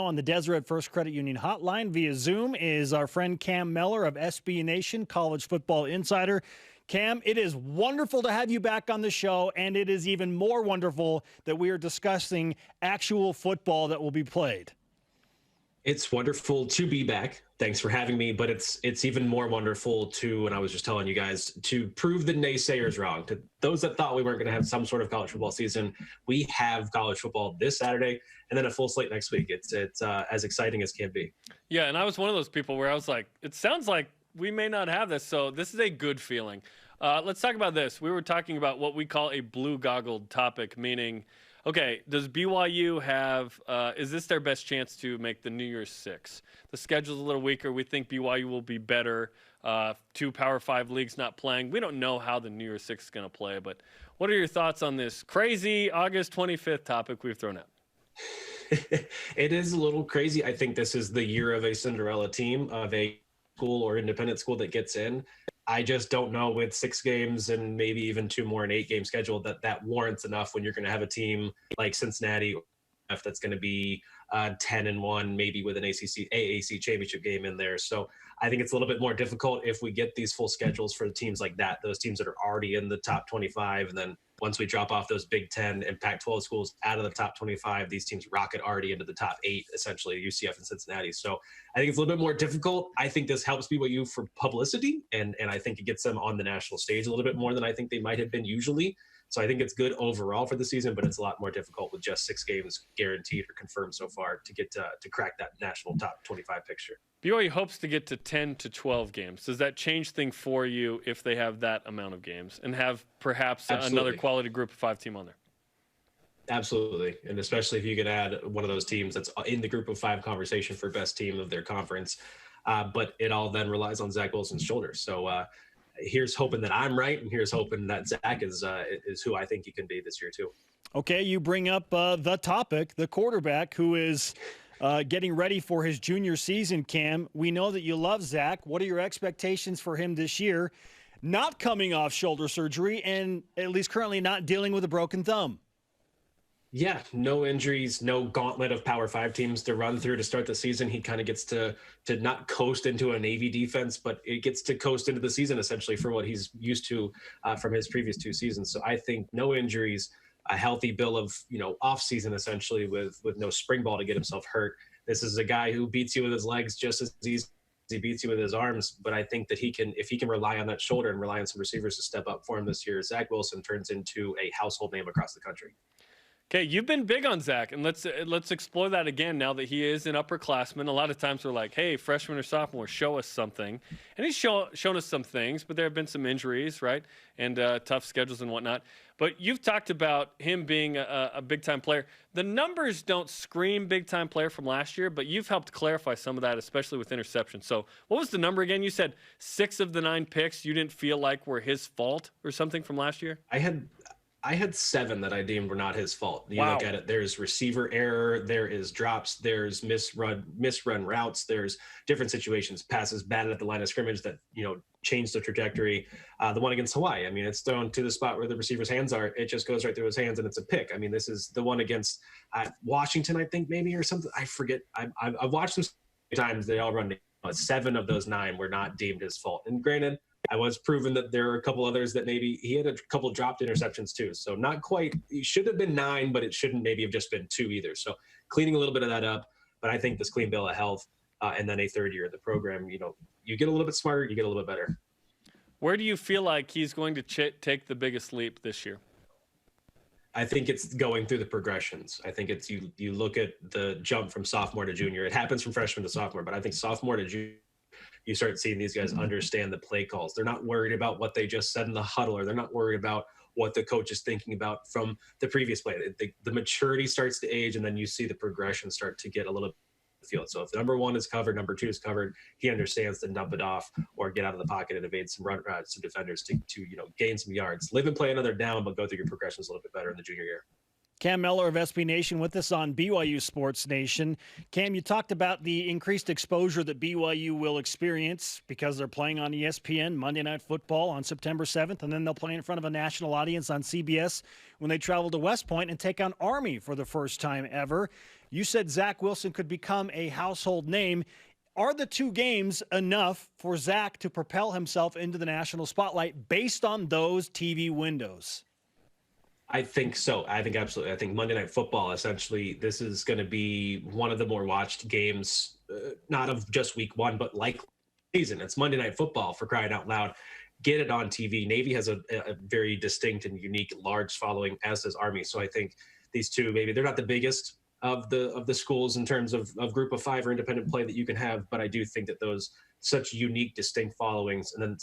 on the Deseret First Credit Union hotline via Zoom is our friend Cam Mellor of SB Nation, College Football Insider. Cam, it is wonderful to have you back on the show, and it is even more wonderful that we are discussing actual football that will be played. It's wonderful to be back. Thanks for having me. But it's even more wonderful to, and I was just telling you guys, to prove the naysayers wrong. To those that thought we weren't going to have some sort of college football season, we have college football this Saturday and then a full slate next week. It's as exciting as can be. Yeah, and I was one of those people where I was like, it sounds like we may not have this, so this is a good feeling. Let's talk about this. We were talking about what we call a blue-goggled topic, meaning, okay, does BYU have is this their best chance to make the New Year's Six? The schedule's a little weaker. We think BYU will be better. 2 Power 5 leagues not playing. We don't know how the New Year's Six is going to play, but what are your thoughts on this crazy August 25th topic we've thrown out? It is a little crazy. I think this is the year of a Cinderella team, of a school or independent school that gets in. I just don't know with 6 games and maybe even 2 more, an 8-game schedule that warrants enough when you're going to have a team like Cincinnati that's going to be 10-1, maybe with an AAC championship game in there. So I think it's a little bit more difficult if we get these full schedules for the teams like that, those teams that are already in the top 25. And then once we drop off those Big 10 and Pac-12 schools out of the top 25, these teams rocket already into the top 8, essentially, UCF and Cincinnati. So I think it's a little bit more difficult. I think this helps BYU for publicity, and I think it gets them on the national stage a little bit more than I think they might have been usually. So I think it's good overall for the season, but it's a lot more difficult with just 6 games guaranteed or confirmed so far to get to crack that national top 25 picture. BYU hopes to get to 10 to 12 games. Does that change things for you if they have that amount of games and have perhaps another quality group of 5 team on there? Absolutely. And especially if you could add one of those teams that's in the group of 5 conversation for best team of their conference. But it all then relies on Zach Wilson's shoulders. So here's hoping that I'm right, and here's hoping that Zach is who I think he can be this year too. Okay, you bring up the topic, the quarterback who is getting ready for his junior season, Cam. We know that you love Zach. What are your expectations for him this year? Not coming off shoulder surgery and at least currently not dealing with a broken thumb. Yeah, no injuries, no gauntlet of Power 5 teams to run through to start the season. He kind of gets to not coast into a Navy defense, but it gets to coast into the season essentially for what he's used to from his previous 2 seasons. So I think no injuries, a healthy bill of off season essentially with no spring ball to get himself hurt. This is a guy who beats you with his legs just as easy as he beats you with his arms. But I think that if he can rely on that shoulder and rely on some receivers to step up for him this year, Zach Wilson turns into a household name across the country. Okay, you've been big on Zach, and let's explore that again now that he is an upperclassman. A lot of times we're like, hey, freshman or sophomore, show us something. And he's shown us some things, but there have been some injuries, right, and tough schedules and whatnot. But you've talked about him being a big-time player. The numbers don't scream big-time player from last year, but you've helped clarify some of that, especially with interceptions. So what was the number again? You said 6 of the 9 picks you didn't feel like were his fault or something from last year? I had 7 that I deemed were not his fault. You Wow. look at it, there's receiver error, there is drops, there's misrun routes, there's different situations, passes batted at the line of scrimmage that, changed the trajectory. The one against Hawaii, I mean, it's thrown to the spot where the receiver's hands are. It just goes right through his hands and it's a pick. I mean, this is the one against Washington, I think maybe, or something. I forget. I've watched them times. They all run. 7 of those 9 were not deemed his fault. And granted, I was proven that there are a couple others that maybe he had a couple dropped interceptions too. So not quite, it should have been 9, but it shouldn't maybe have just been 2 either. So cleaning a little bit of that up. But I think this clean bill of health and then a 3rd year of the program, you get a little bit smarter, you get a little bit better. Where do you feel like he's going to take the biggest leap this year? I think it's going through the progressions. I think it's you look at the jump from sophomore to junior. It happens from freshman to sophomore, but I think sophomore to junior, you start seeing these guys understand the play calls. They're not worried about what they just said in the huddle, or they're not worried about what the coach is thinking about from the previous play. The maturity starts to age, and then you see the progression start to get a little field. So if number 1 is covered, number 2 is covered, he understands to dump it off or get out of the pocket and evade some some defenders to gain some yards. Live and play another down, but go through your progressions a little bit better in the junior year. Cam Mellor of SB Nation with us on BYU Sports Nation. Cam, you talked about the increased exposure that BYU will experience because they're playing on ESPN Monday Night Football on September 7th, and then they'll play in front of a national audience on CBS when they travel to West Point and take on Army for the first time ever. You said Zach Wilson could become a household name. Are the 2 games enough for Zach to propel himself into the national spotlight based on those TV windows? I think so. I think absolutely. I think Monday Night Football, essentially, this is going to be one of the more watched games, not of just week 1, but like season. It's Monday Night Football, for crying out loud. Get it on TV. Navy has a very distinct and unique large following, as does Army. So I think these two, maybe they're not the biggest of the schools in terms of group of 5 or independent play that you can have, but I do think that those such unique, distinct followings, and then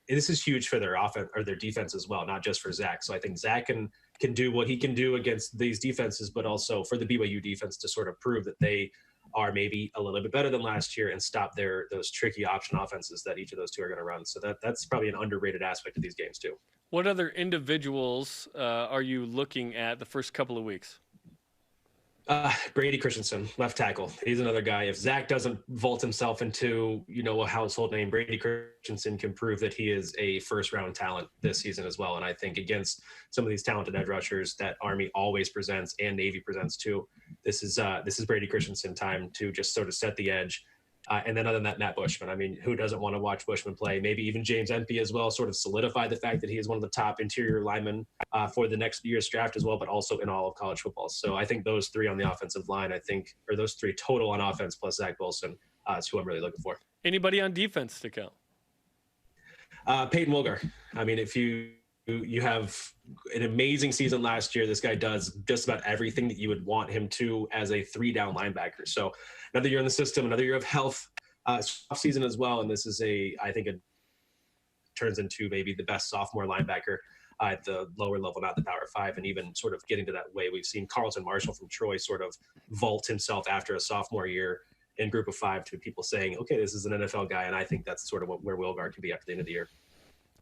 this is huge for their offense or their defense as well, not just for Zach. So I think Zach can do what he can do against these defenses, but also for the BYU defense to sort of prove that they are maybe a little bit better than last year and stop those tricky option offenses that each of those two are going to run. So that's probably an underrated aspect of these games too. What other individuals are you looking at the first couple of weeks? Brady Christensen, left tackle. He's another guy. If Zach doesn't vault himself into, a household name, Brady Christensen can prove that he is a first-round talent this season as well. And I think against some of these talented edge rushers that Army always presents and Navy presents too, this is Brady Christensen time to just sort of set the edge. And then other than that, Matt Bushman. I mean, who doesn't want to watch Bushman play? Maybe even James Empey as well, sort of solidify the fact that he is one of the top interior linemen for the next year's draft as well, but also in all of college football. So I think those 3 on the offensive line, or those 3 total on offense plus Zach Wilson is who I'm really looking for. Anybody on defense stick out? Peyton Wilgar. I mean, if you have an amazing season last year, this guy does just about everything that you would want him to as a 3-down linebacker. So another year in the system, another year of health, off season as well. And this is I think it turns into maybe the best sophomore linebacker at the lower level, not the Power 5, and even sort of getting to that way. We've seen Carlton Marshall from Troy sort of vault himself after a sophomore year in group of 5 to people saying, okay, this is an NFL guy. And I think that's sort of where Wilgar can be after the end of the year.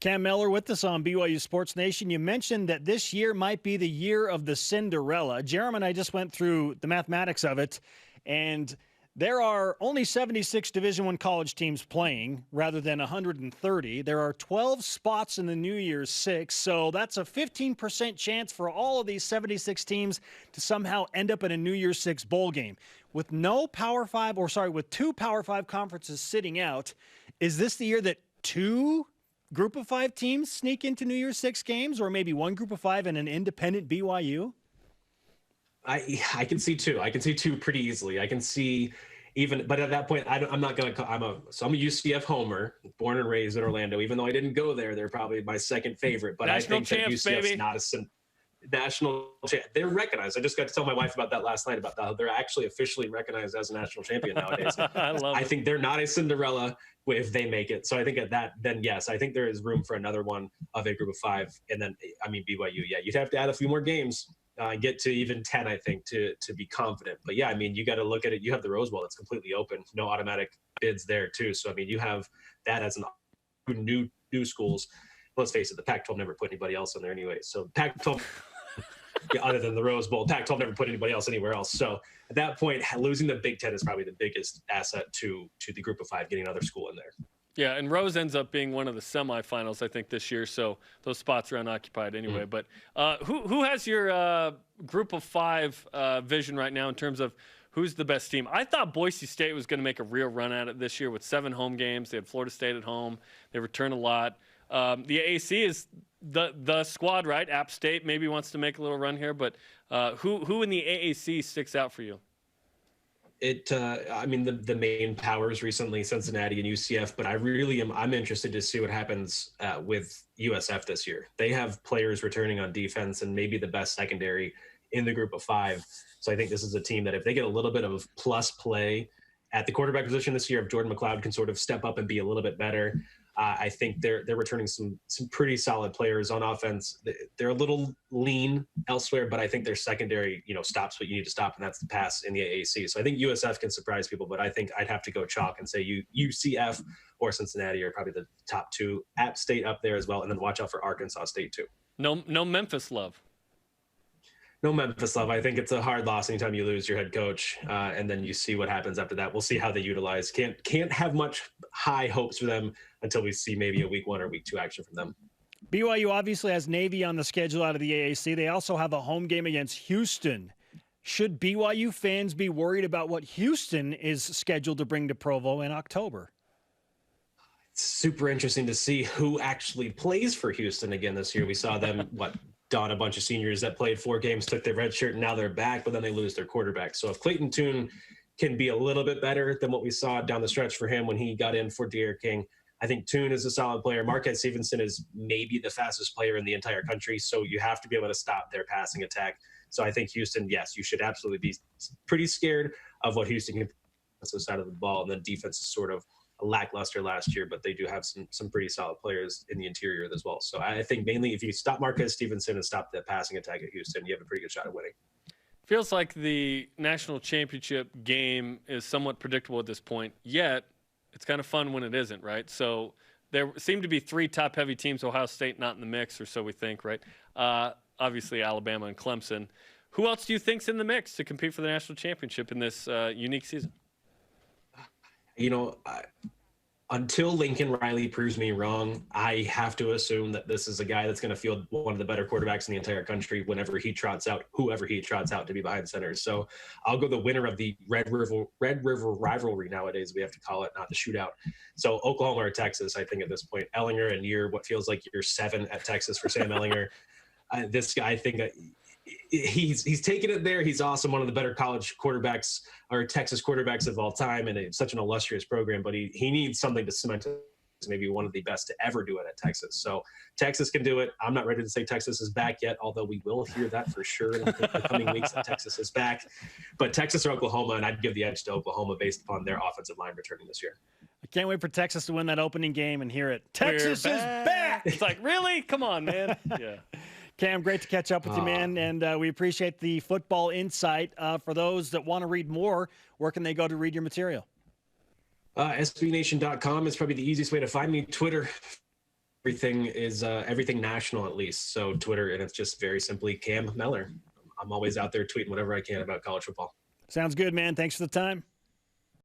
Cam Mellor with us on BYU Sports Nation. You mentioned that this year might be the year of the Cinderella. Jeremy and I just went through the mathematics of it, and there are only 76 Division I college teams playing rather than 130. There are 12 spots in the New Year's Six, so that's a 15% chance for all of these 76 teams to somehow end up in a New Year's Six bowl game. With with 2 Power 5 conferences sitting out, is this the year that 2 Group of 5 teams sneak into New Year's Six games, or maybe 1 Group of 5 and an independent BYU? I can see 2. I can see 2 pretty easily. I can see but at that point, I'm not going to. I'm a UCF homer, born and raised in Orlando. Even though I didn't go there, they're probably my second favorite. But national I think champs, that UCF's baby. not a national champ. They're recognized. I just got to tell my wife about that last night. About that, they're actually officially recognized as a national champion nowadays. I think they're not a Cinderella if they make it. So I think at that, then yes, I think there is room for another one of a group of 5. And then, I mean, BYU, yeah, you'd have to add a few more games, get to even 10, I think, to be confident. But yeah, I mean, you got to look at it. You have the Rose Bowl that's completely open, no automatic bids there too. So, I mean, you have that as new schools. Let's face it, the Pac-12 never put anybody else in there anyway. So Pac-12, yeah, other than the Rose Bowl, Pac-12 never put anybody else anywhere else. So at that point, losing the Big Ten is probably the biggest asset to the group of 5, getting another school in there. Yeah, and Rose ends up being one of the semifinals, I think, this year. So those spots are unoccupied anyway. But who has your group of 5 vision right now in terms of who's the best team? I thought Boise State was going to make a real run at it this year with 7 home games. They had Florida State at home. They return a lot. The AAC is the squad, right? App State maybe wants to make a little run here. But who in the AAC sticks out for you? I mean, the main powers recently, Cincinnati and UCF, but I'm interested to see what happens with USF this year. They have players returning on defense and maybe the best secondary in the group of 5. So I think this is a team that if they get a little bit of plus play at the quarterback position this year, if Jordan McLeod can sort of step up and be a little bit better, I think they're returning some pretty solid players on offense. They're a little lean elsewhere, but I think their secondary, stops what you need to stop, and that's the pass in the AAC. So I think USF can surprise people, but I think I'd have to go chalk and say UCF or Cincinnati are probably the top 2. App State up there as well, and then watch out for Arkansas State too. No Memphis love. No Memphis love. I think it's a hard loss anytime you lose your head coach, and then you see what happens after that. We'll see how they utilize. Can't have much high hopes for them until we see maybe a week 1 or week 2 action from them. BYU obviously has Navy on the schedule out of the AAC. They also have a home game against Houston Should BYU fans be worried about what Houston is scheduled to bring to Provo in October? It's super interesting to see who actually plays for Houston again this year. We saw them, don a bunch of seniors that played 4 games, took their red shirt, and now they're back, but then they lose their quarterback. So if Clayton Tune can be a little bit better than what we saw down the stretch for him when he got in for De'Aaron King, I think Tune is a solid player. Marquez Stevenson is maybe the fastest player in the entire country, so you have to be able to stop their passing attack. So I think Houston, yes, you should absolutely be pretty scared of what Houston can do on the side of the ball. And then defense is sort of lackluster last year, but they do have some pretty solid players in the interior as well. So I think mainly if you stop Marquez Stevenson and stop the passing attack at Houston, you have a pretty good shot at winning. Feels like the national championship game is somewhat predictable at this point, yet it's kind of fun when it isn't, right? So there seem to be 3 top-heavy teams, Ohio State not in the mix, or so we think, right? Obviously Alabama and Clemson. Who else do you think's in the mix to compete for the national championship in this unique season? Until Lincoln Riley proves me wrong, I have to assume that this is a guy that's going to field one of the better quarterbacks in the entire country whenever he trots out, whoever he trots out to be behind center. So I'll go the winner of the Red River rivalry nowadays, we have to call it, not the shootout. So Oklahoma or Texas, I think at this point. Ehlinger and what feels like year 7 at Texas for Sam Ehlinger. This guy, I think he's taken it there. He's awesome, one of the better college quarterbacks or Texas quarterbacks of all time, and it's such an illustrious program. But he needs something to cement it as maybe one of the best to ever do it at Texas. So Texas can do it. I'm not ready to say Texas is back yet, although we will hear that for sure in the coming weeks that Texas is back. But Texas or Oklahoma, and I'd give the edge to Oklahoma based upon their offensive line returning this year. I can't wait for Texas to win that opening game and hear it. Texas is back! It's like, really? Come on, man. Yeah. Cam, great to catch up with you, man, and we appreciate the football insight. For those that want to read more, where can they go to read your material? SBNation.com is probably the easiest way to find me. Twitter, everything is everything national at least. So Twitter, and it's just very simply Cam Mellor. I'm always out there tweeting whatever I can about college football. Sounds good, man. Thanks for the time.